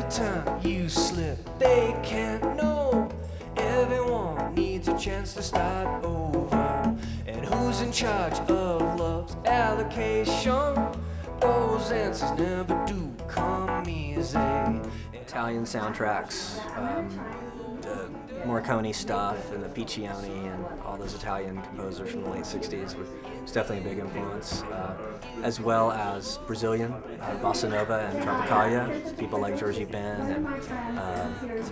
time you slip, they can't know. Everyone needs a chance to start over. And who's in charge of love's allocation? Those answers never do come easy. Italian soundtracks, the Morricone stuff and the Piccioni and all those Italian composers from the late 60s was definitely a big influence, as well as Brazilian, bossa nova and tropicalia, people like Jorge Ben and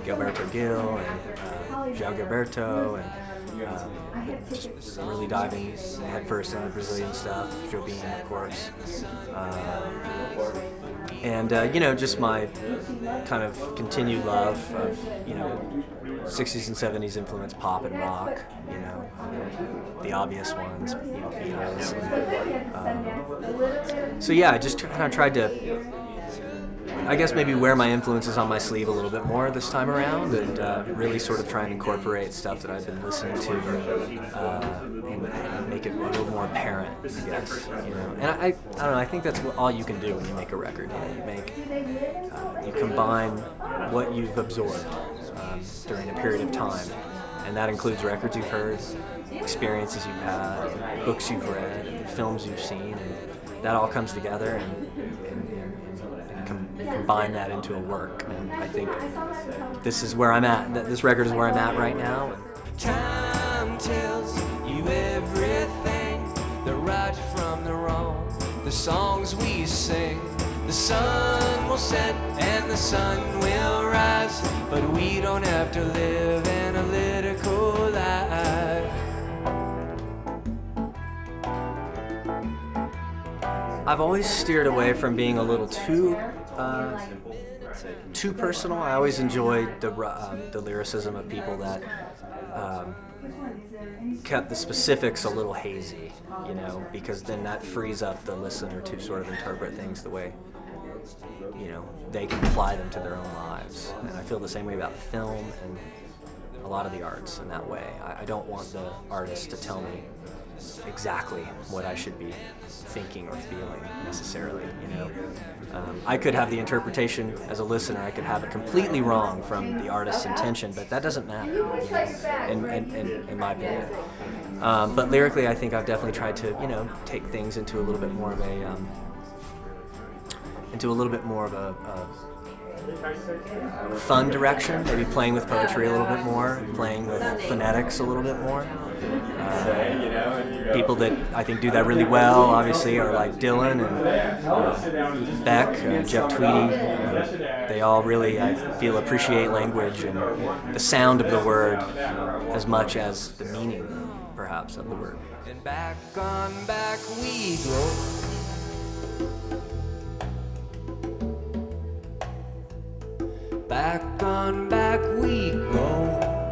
Gilberto Gil and João Gilberto, and just really diving headfirst into Brazilian stuff, Jobim, of course. And just my kind of continued love of 60s and 70s influence, pop and rock, the obvious ones, Beatles. So yeah, I just kind of tried to, I guess, maybe wear my influences on my sleeve a little bit more this time around, and really sort of try and incorporate stuff that I've been listening to, and make it a little more apparent, I guess. And I don't know. I think that's all you can do when you make a record. You combine what you've absorbed during a period of time, and that includes records you've heard, experiences you've had, books you've read, and films you've seen, and that all comes together and combine that into a work. And I think this is where I'm at. This record is where I'm at right now. Time tells you everything, the right from the wrong, the songs we sing. The sun will set and the sun will rise, but we don't have to live analytical life. I've always steered away from being a little too personal. I always enjoyed the lyricism of people that kept the specifics a little hazy, because then that frees up the listener to sort of interpret things the way they can apply them to their own lives. And I feel the same way about film and a lot of the arts in that way. I don't want the artist to tell me exactly what I should be thinking or feeling necessarily. I could have the interpretation as a listener. I could have it completely wrong from the artist's intention, but that doesn't matter, in my opinion. But lyrically, I think I've definitely tried to, take things into a little bit more of a fun direction, maybe playing with poetry a little bit more, playing with phonetics a little bit more. People that I think do that really well, obviously, are like Dylan and Beck, Jeff Tweedy. They all really, I feel, appreciate language and the sound of the word as much as the meaning, perhaps, of the word. And back on back we go. Back on back we go.